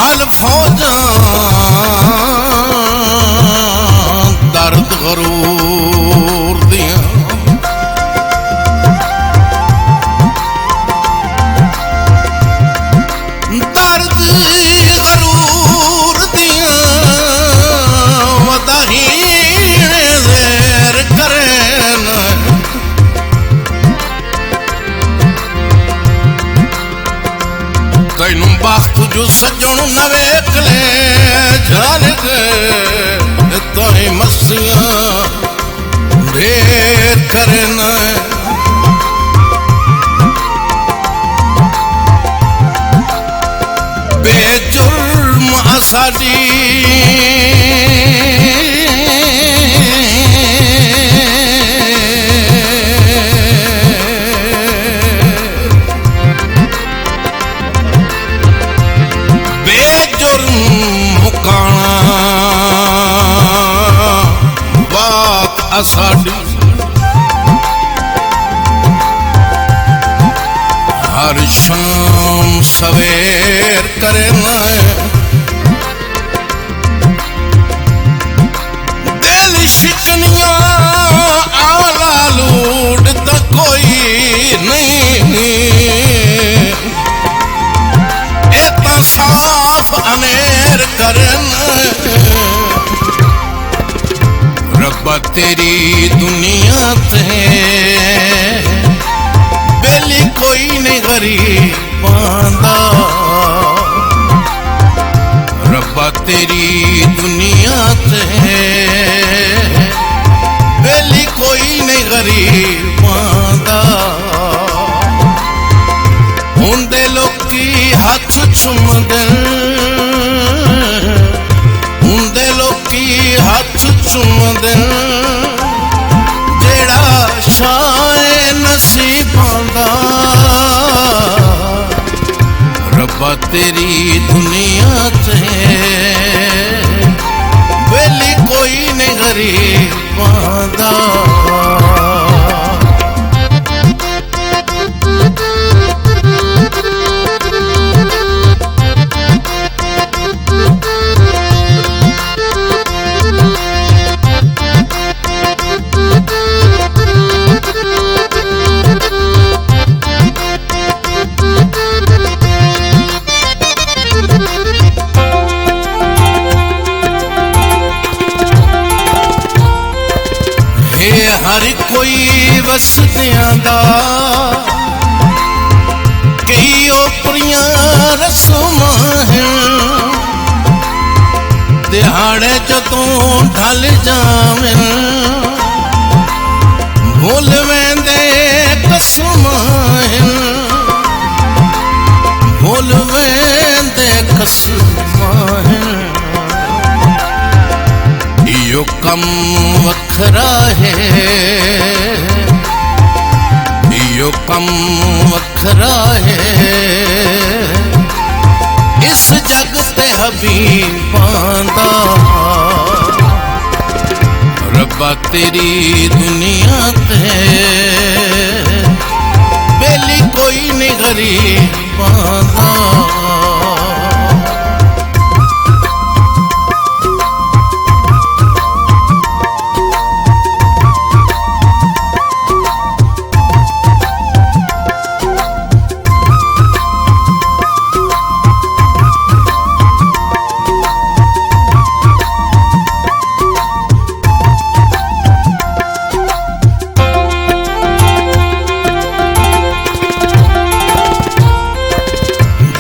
पागल फौजा दर्द गरूर दिया दर्द गरूर दिया वदाही ज़ेर करे न तैनू बख्त जो सजण न वेख ले जान के ताई मस्तियां ढेर करे न बेजुर्म असाडी असाडी हर शाम सवेर करे न दिल शिकनिया आवला लूटता कोई नहीं इतना साफ अनेर करे न रब्बा तेरी दुनिया ते बेली कोई नहीं गरीब बांदा रब्बा तेरी दुनिया ते बेली कोई नहीं गरीब बांदा हुंदे लोकी हथ चुमदे हुंदे लोकी हथ चुमदे जेड़ा शाए नसीबां दा रब्बा तेरी दुनिया ते वेली कोई नहीं गरीबां दा हर कोई वसदियां दा कई ओपरियां रस्मां हैं दिहाड़े जदों ढल जावें भुल वेंदे कसमां हैं भुल वेंदे कसमां हैं यो कम वखरा है यो कम वखरा है इस जग ते हबीबां दा रब्बा तेरी दुनिया ते बेली कोई नहीं गरीबां दा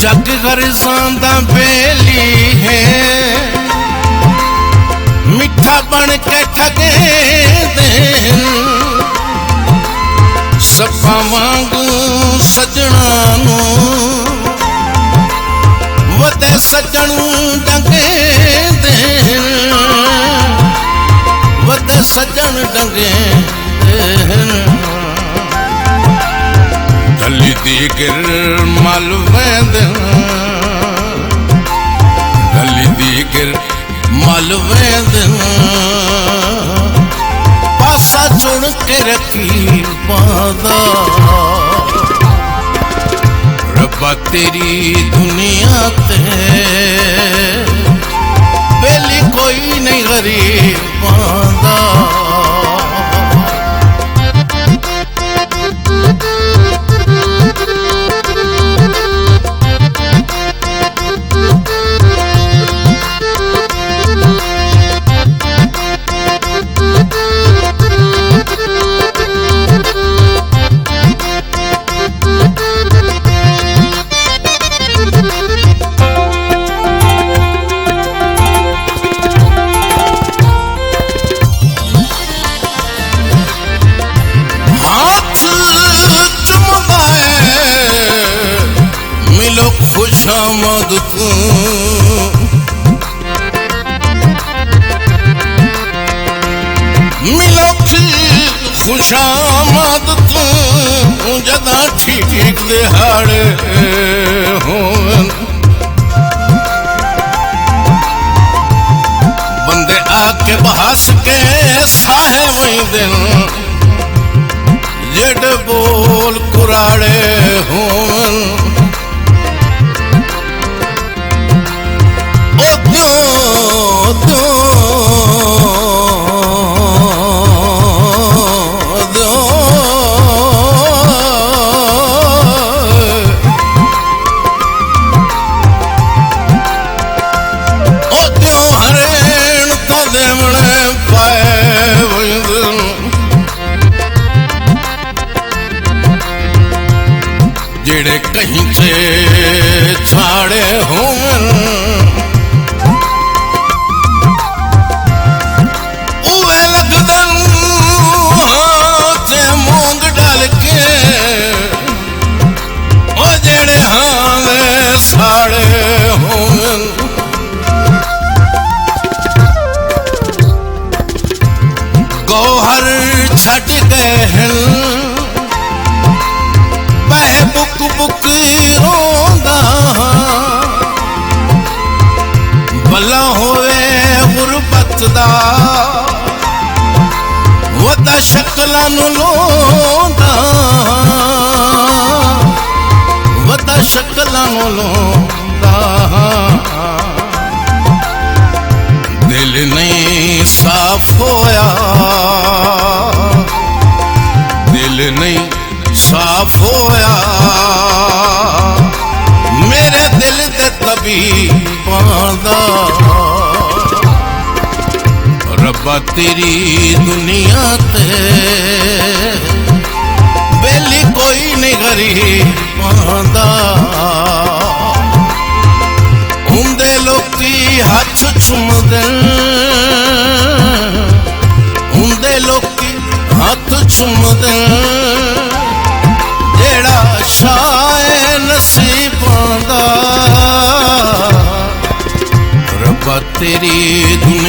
जग गरज़ां दा बेली है मिठा बन के ठगे देन सपा वांगू सजना नू वदे सजन डंगे देन वदे सजन डंगे देन गली दी गिर मल वेंदे गली दी गिर मल वेंदे पासा चुन के रखी बादा रब्बा तेरी दुनिया ते खुशामद तू मिलोखी खुशामद तू जदा ठीक दिहाड़े होवन बंदे आके बहस के साहे वही दिन जेड बोल कुराड़े होवन ओ दो जेड़े कहीं से छाड़े होवन उवे लगदन हाथे मूंग डाल के ओ जेड़े हावे साड़े होवन गौहर छट गए हैं बुक बुक रोंदा भला होवे गुरबत दा वदा शक्लां नूं लोंदा वदा शक्लां नूं लोंदा दिल नहीं साफ होया दिल नहीं साफ होया मेरे दिल दे तबीबां दा रब्बा तेरी दुनिया ते बेली कोई नहीं गरीबां दा हुंदे लोकी हथ चुमदे हुंदे लोकी हथ चुमदे जेड़ा शाए नसीबां दा रब्बा तेरी दुनिया